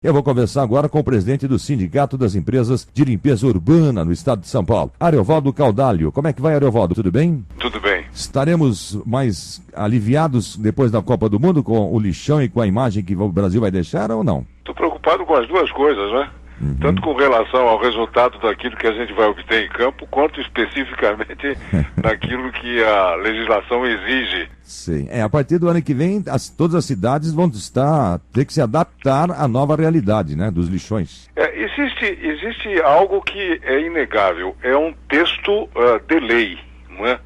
Eu vou conversar agora com o presidente do Sindicato das Empresas de Limpeza Urbana no estado de São Paulo, Ariovaldo Caudalho. Como é que vai, Ariovaldo? Tudo bem? Tudo bem. Estaremos mais aliviados depois da Copa do Mundo com o lixão e com a imagem que o Brasil vai deixar ou não? Estou preocupado com as duas coisas, né? Tanto com relação ao resultado daquilo que a gente vai obter em campo, quanto especificamente naquilo que a legislação exige. Sim. A partir do ano que vem, todas as cidades vão ter que se adaptar à nova realidade, né, dos lixões. Existe algo que é inegável, é um texto de lei, não é?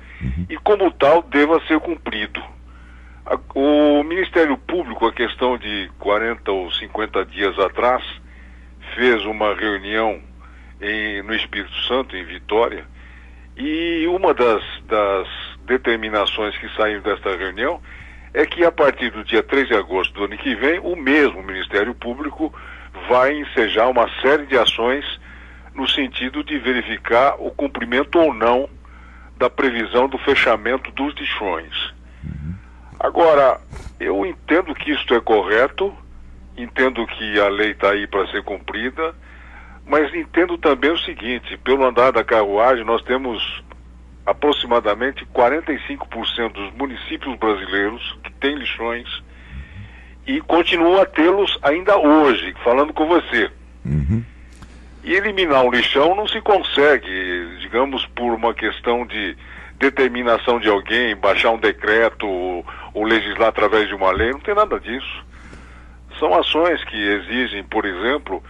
E como tal deva ser cumprido. O Ministério Público, a questão de 40 ou 50 dias atrás, fez uma reunião no Espírito Santo, em Vitória, e uma das determinações que saíram desta reunião é que a partir do dia 3 de agosto do ano que vem, o mesmo Ministério Público vai ensejar uma série de ações no sentido de verificar o cumprimento ou não da previsão do fechamento dos lixões. Agora, eu entendo que isto é correto, entendo que a lei está aí para ser cumprida, mas entendo também o seguinte: pelo andar da carruagem, nós temos aproximadamente 45% dos municípios brasileiros que têm lixões e continuam a tê-los ainda hoje, falando com você. E eliminar um lixão não se consegue, digamos, por uma questão de determinação de alguém, baixar um decreto ou legislar através de uma lei, não tem nada disso. São ações que exigem, por exemplo,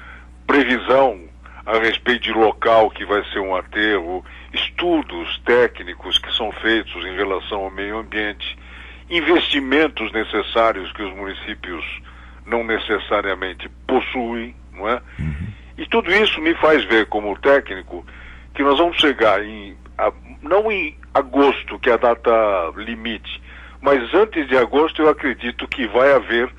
previsão a respeito de local que vai ser um aterro, estudos técnicos que são feitos em relação ao meio ambiente, investimentos necessários que os municípios não necessariamente possuem, não é? E tudo isso me faz ver, como técnico, que nós vamos chegar não em agosto, que é a data limite, mas antes de agosto eu acredito que vai haver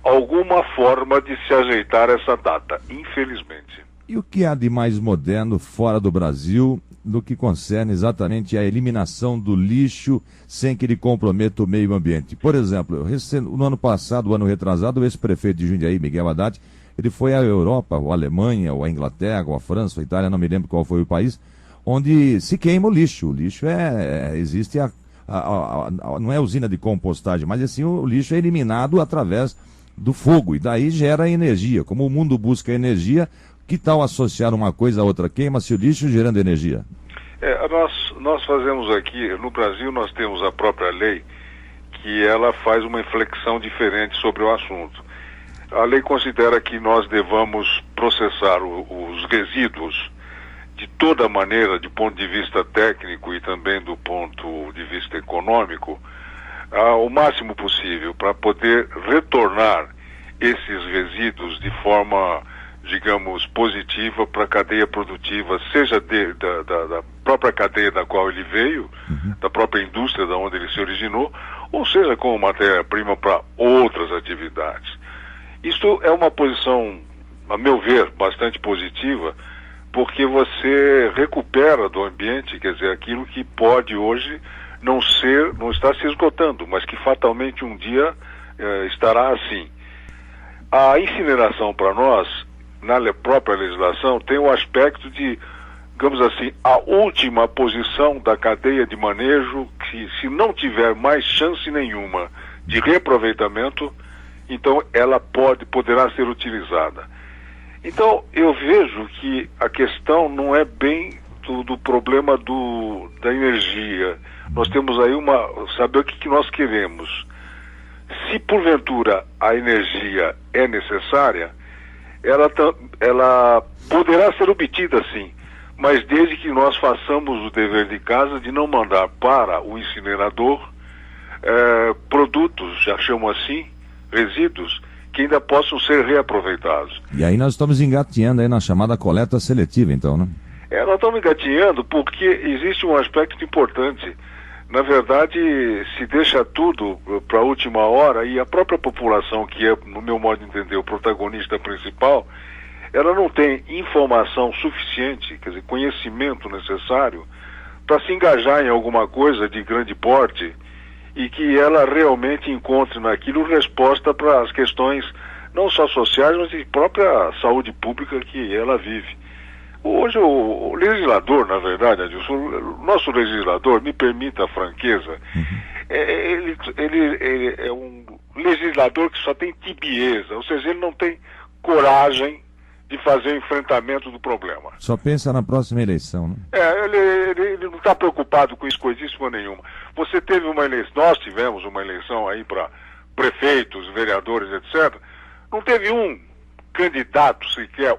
alguma forma de se ajeitar essa data, infelizmente. E o que há de mais moderno fora do Brasil no que concerne exatamente a eliminação do lixo sem que ele comprometa o meio ambiente? Por exemplo, no ano passado, o ano retrasado, o ex-prefeito de Jundiaí, Miguel Haddad, ele foi à Europa, ou à Alemanha, ou à Inglaterra, ou à França, ou à Itália, não me lembro qual foi o país, onde se queima o lixo. O lixo existe não é usina de compostagem, mas assim o lixo é eliminado através do fogo, e daí gera energia. Como o mundo busca energia, que tal associar uma coisa a outra? Queima-se o lixo gerando energia. Nós fazemos aqui, no Brasil nós temos a própria lei, que ela faz uma inflexão diferente sobre o assunto. A lei considera que nós devamos processar os resíduos de toda maneira, de ponto de vista técnico e também do ponto de vista econômico, o máximo possível, para poder retornar esses resíduos de forma, digamos, positiva para a cadeia produtiva, seja da própria cadeia da qual ele veio, da própria indústria da onde ele se originou, ou seja, como matéria-prima para outras atividades. Isto é uma posição, a meu ver, bastante positiva, porque você recupera do ambiente, quer dizer, aquilo que pode hoje não está se esgotando, mas que fatalmente um dia estará assim. A incineração para nós, na própria legislação, tem o aspecto de, digamos assim, a última posição da cadeia de manejo, que se não tiver mais chance nenhuma de reaproveitamento, então ela poderá ser utilizada. Então eu vejo que a questão não é bem do problema da energia. Nós temos aí saber o que nós queremos. Se porventura a energia é necessária, ela poderá ser obtida sim, mas desde que nós façamos o dever de casa de não mandar para o incinerador produtos, já chamo assim, resíduos, que ainda possam ser reaproveitados. E aí nós estamos engatinhando aí na chamada coleta seletiva, então, né? Nós estamos engatinhando porque existe um aspecto importante. Na verdade, se deixa tudo para a última hora, e a própria população, que é, no meu modo de entender, o protagonista principal, ela não tem informação suficiente, quer dizer, conhecimento necessário para se engajar em alguma coisa de grande porte e que ela realmente encontre naquilo resposta para as questões não só sociais, mas de própria saúde pública que ela vive. Hoje o legislador, na verdade, Adilson, o nosso legislador, me permita a franqueza, ele é um legislador que só tem tibieza, ou seja, ele não tem coragem de fazer o enfrentamento do problema. Só pensa na próxima eleição, né? Ele não está preocupado com isso, coisíssima nenhuma. Você teve uma eleição, nós tivemos uma eleição aí para prefeitos, vereadores, etc. Não teve um candidato sequer,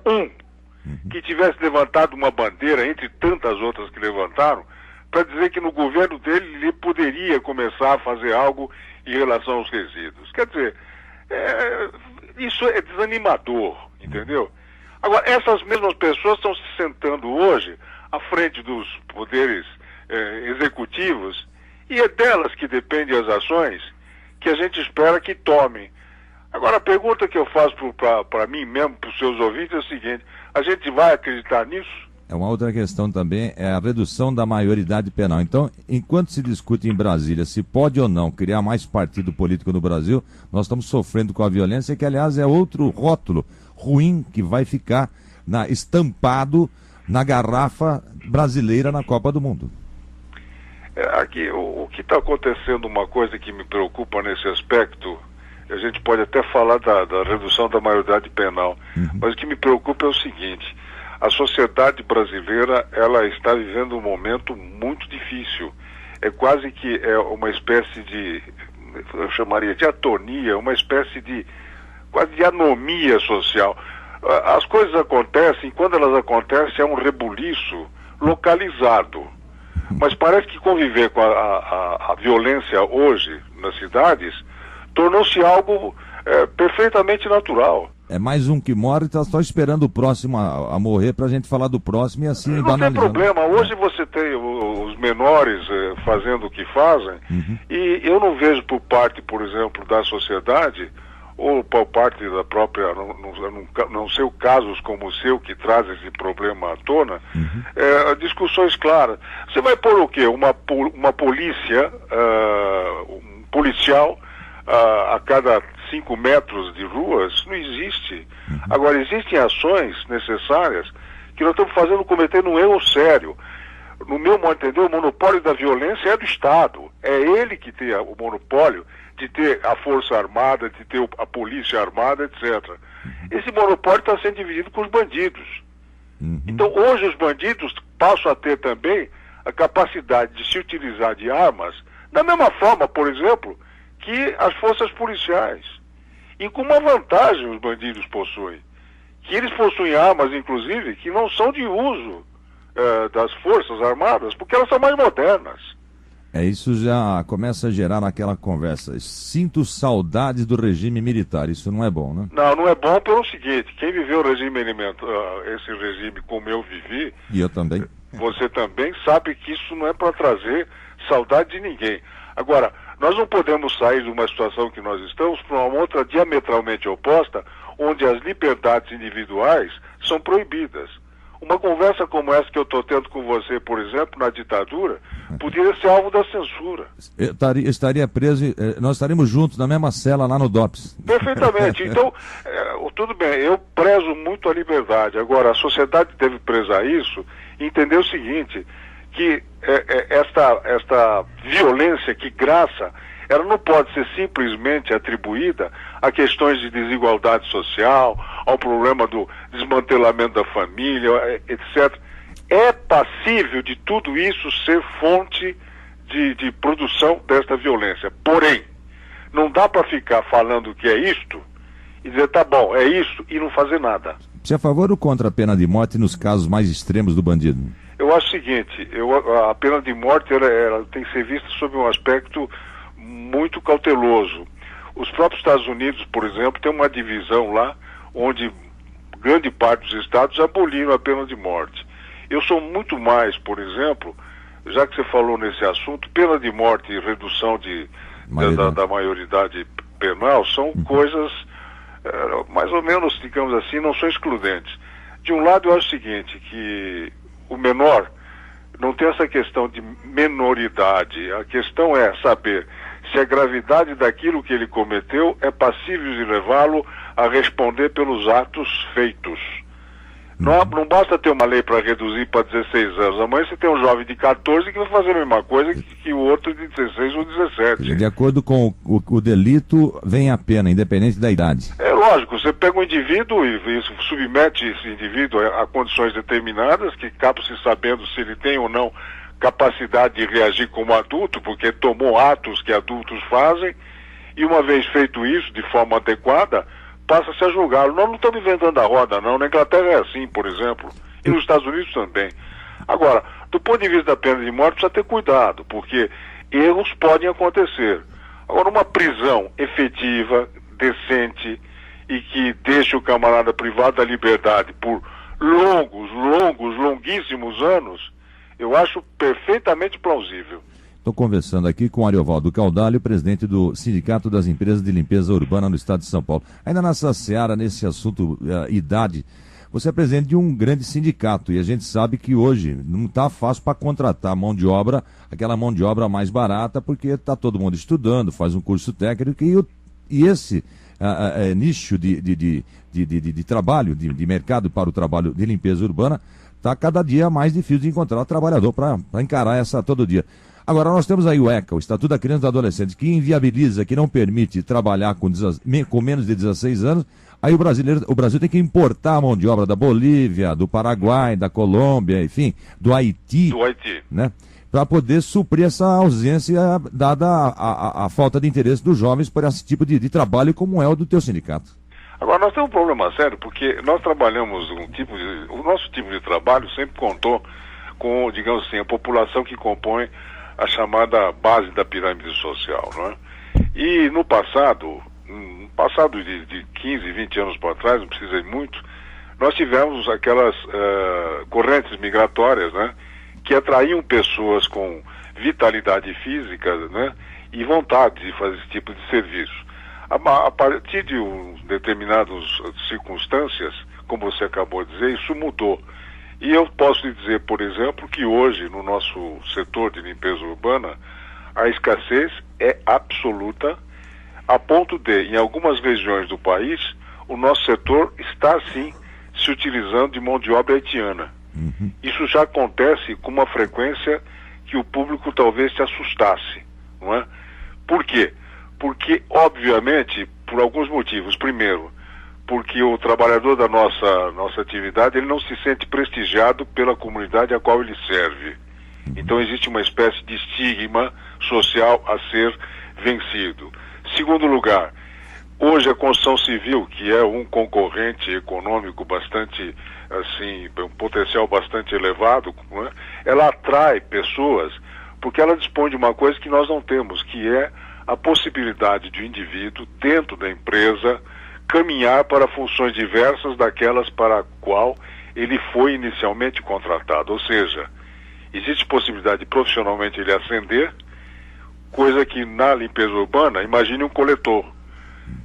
que tivesse levantado uma bandeira, entre tantas outras que levantaram, para dizer que no governo dele ele poderia começar a fazer algo em relação aos resíduos. Quer dizer, isso é desanimador, entendeu? Agora, essas mesmas pessoas estão se sentando hoje à frente dos poderes executivos, e é delas que dependem as ações que a gente espera que tomem. Agora, a pergunta que eu faço para mim mesmo, para os seus ouvintes, é o seguinte: a gente vai acreditar nisso? Uma outra questão também é a redução da maioridade penal. Então, enquanto se discute em Brasília se pode ou não criar mais partido político no Brasil, nós estamos sofrendo com a violência, que aliás é outro rótulo ruim que vai ficar estampado na garrafa brasileira na Copa do Mundo. Aqui, o que está acontecendo, uma coisa que me preocupa nesse aspecto, a gente pode até falar da redução da maioridade penal, mas o que me preocupa é o seguinte: a sociedade brasileira, ela está vivendo um momento muito difícil. É quase que uma espécie de, eu chamaria de atonia, uma espécie de quase de anomia social. As coisas acontecem, quando elas acontecem é um rebuliço localizado. Mas parece que conviver com a violência hoje nas cidades tornou-se algo perfeitamente natural. É mais um que morre e está só esperando o próximo a morrer para a gente falar do próximo e assim não tem problema. Hoje você tem os menores fazendo o que fazem, e eu não vejo por parte, por exemplo, da sociedade, ou por parte da própria, não sei casos como o seu que traz esse problema à tona, discussões claras. Você vai pôr o quê? Uma polícia, um policial a cada 5 metros de ruas? Não existe. Agora, existem ações necessárias que nós estamos cometendo um erro sério. No meu modo de entender, o monopólio da violência é do Estado. É ele que tem o monopólio de ter a Força Armada, de ter a Polícia Armada, etc. Esse monopólio está sendo dividido com os bandidos. Então, hoje os bandidos passam a ter também a capacidade de se utilizar de armas da mesma forma, por exemplo, que as forças policiais. E com uma vantagem os bandidos possuem, que eles possuem armas, inclusive, que não são de uso das Forças Armadas, porque elas são mais modernas. Isso já começa a gerar naquela conversa. Sinto saudades do regime militar. Isso não é bom, né? Não é bom pelo seguinte: quem viveu o regime esse regime como eu vivi, e eu também, você também sabe que isso não é para trazer saudade de ninguém. Agora, nós não podemos sair de uma situação que nós estamos para uma outra diametralmente oposta, onde as liberdades individuais são proibidas. Uma conversa como essa que eu estou tendo com você, por exemplo, na ditadura, poderia ser alvo da censura. Eu estaria preso, nós estaríamos juntos na mesma cela lá no DOPS. Perfeitamente. Então, tudo bem, eu prezo muito a liberdade. Agora, a sociedade deve prezar isso e entender o seguinte, que esta violência que graça, ela não pode ser simplesmente atribuída a questões de desigualdade social, ao problema do desmantelamento da família, etc. É passível de tudo isso ser fonte de produção desta violência. Porém, não dá para ficar falando que é isto e dizer, tá bom, é isso, e não fazer nada. Você é a favor ou contra a pena de morte nos casos mais extremos do bandido? Eu acho o seguinte, a pena de morte ela tem que ser vista sob um aspecto muito cauteloso. Os próprios Estados Unidos, por exemplo, tem uma divisão lá onde grande parte dos estados aboliram a pena de morte. Eu sou muito mais, por exemplo, já que você falou nesse assunto, pena de morte e redução da maioridade penal são coisas mais ou menos, digamos assim, não são excludentes. De um lado, eu acho o seguinte, que o menor não tem essa questão de menoridade. A questão é saber se a gravidade daquilo que ele cometeu é passível de levá-lo a responder pelos atos feitos. Não basta ter uma lei para reduzir para 16 anos. Amanhã você tem um jovem de 14 que vai fazer a mesma coisa que o outro de 16 ou 17. De acordo com o delito, vem a pena, independente da idade. É lógico, você pega um indivíduo e submete esse indivíduo a condições determinadas, que acaba se sabendo se ele tem ou não capacidade de reagir como adulto, porque tomou atos que adultos fazem, e uma vez feito isso de forma adequada, passa-se a julgá-lo. Nós não estamos inventando a roda, não. Na Inglaterra é assim, por exemplo, e nos Estados Unidos também. Agora, do ponto de vista da pena de morte, precisa ter cuidado, porque erros podem acontecer. Agora, uma prisão efetiva, decente, e que deixe o camarada privado da liberdade por longuíssimos anos, eu acho perfeitamente plausível. Estou conversando aqui com Ariovaldo Caudalho, presidente do Sindicato das Empresas de Limpeza Urbana no estado de São Paulo. Ainda nessa seara, nesse assunto idade, você é presidente de um grande sindicato e a gente sabe que hoje não está fácil para contratar mão de obra, aquela mão de obra mais barata, porque está todo mundo estudando, faz um curso técnico e esse nicho de trabalho, de mercado para o trabalho de limpeza urbana, está cada dia mais difícil de encontrar o trabalhador para encarar essa todo dia. Agora, nós temos aí o ECA, o Estatuto da Criança e do Adolescente, que inviabiliza, que não permite trabalhar com menos de 16 anos. Aí o Brasil tem que importar a mão de obra da Bolívia, do Paraguai, da Colômbia, enfim, do Haiti. Né? Para poder suprir essa ausência dada a falta de interesse dos jovens por esse tipo de trabalho, como é o do teu sindicato. Agora, nós temos um problema sério, porque nós trabalhamos o nosso tipo de trabalho sempre contou com, digamos assim, a população que compõe a chamada base da pirâmide social, não é? E no passado de 15, 20 anos para trás, não precisa ir muito, nós tivemos aquelas correntes migratórias, né, que atraíam pessoas com vitalidade física, né, e vontade de fazer esse tipo de serviço. A partir de determinadas circunstâncias, como você acabou de dizer, isso mudou. E eu posso lhe dizer, por exemplo, que hoje no nosso setor de limpeza urbana, a escassez é absoluta, a ponto de, em algumas regiões do país, o nosso setor está, sim, se utilizando de mão de obra haitiana. Uhum. Isso já acontece com uma frequência que o público talvez se assustasse, não é? Por quê? Porque, obviamente, por alguns motivos. Primeiro, porque o trabalhador da nossa atividade, ele não se sente prestigiado pela comunidade a qual ele serve. Então existe uma espécie de estigma social a ser vencido. Segundo lugar, hoje a construção civil, que é um concorrente econômico bastante, assim, um potencial bastante elevado, né? Ela atrai pessoas porque ela dispõe de uma coisa que nós não temos, que é a possibilidade de o indivíduo, dentro da empresa, caminhar para funções diversas daquelas para a qual ele foi inicialmente contratado. Ou seja, existe possibilidade de profissionalmente ele ascender, coisa que na limpeza urbana, imagine um coletor.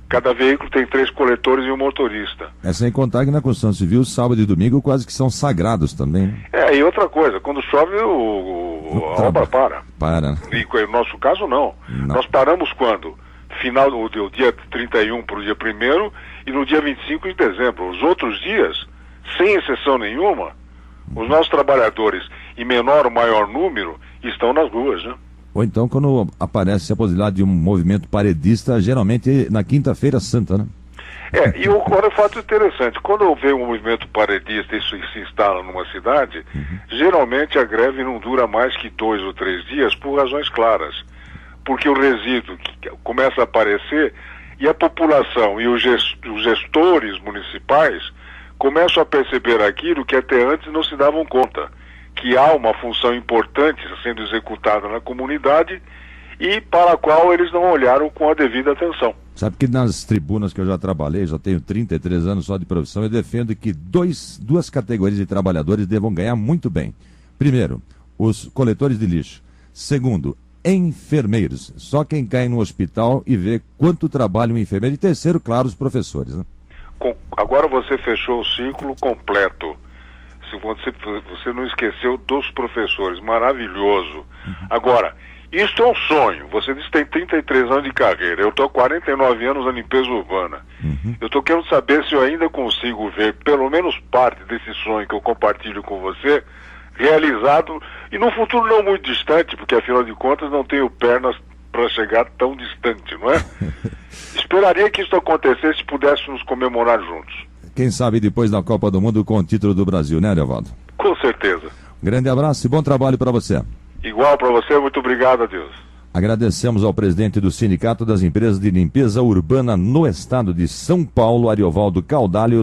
Cada veículo tem 3 coletores e um motorista. É sem contar que na construção civil, sábado e domingo quase que são sagrados também, né? E outra coisa, quando chove a obra para. Para. E no nosso caso não. Nós paramos quando? Final do dia 31 para o dia 1º e no dia 25 de dezembro. Os outros dias, sem exceção nenhuma, os nossos trabalhadores, em menor ou maior número, estão nas ruas, né? Ou então quando aparece a possibilidade de um movimento paredista, geralmente na quinta-feira santa, né? E agora um fato interessante, quando vem um movimento paredista e isso se instala numa cidade, geralmente a greve não dura mais que 2 ou 3 dias por razões claras. Porque o resíduo que começa a aparecer e a população e os gestores municipais começam a perceber aquilo que até antes não se davam conta, que há uma função importante sendo executada na comunidade e para a qual eles não olharam com a devida atenção. Sabe que nas tribunas que eu já trabalhei, já tenho 33 anos só de profissão, eu defendo que duas categorias de trabalhadores devam ganhar muito bem. Primeiro, os coletores de lixo. Segundo, enfermeiros. Só quem cai no hospital e vê quanto trabalha um enfermeiro. E terceiro, claro, os professores, né? Agora você fechou o ciclo completo. Você não esqueceu dos professores. Maravilhoso. Agora, Isso é um sonho. Você disse que tem 33 anos de carreira. Eu estou há 49 anos na limpeza urbana. Eu estou querendo saber se eu ainda consigo ver pelo menos parte desse sonho que eu compartilho com você realizado, e num futuro não muito distante, porque afinal de contas não tenho pernas para chegar tão distante, não é? Esperaria que isso acontecesse e pudéssemos comemorar juntos. Quem sabe depois da Copa do Mundo com o título do Brasil, né, Ariovaldo? Com certeza. Grande abraço e bom trabalho para você. Igual para você, muito obrigado, adeus. Agradecemos ao presidente do Sindicato das Empresas de Limpeza Urbana no estado de São Paulo, Ariovaldo Caudalho.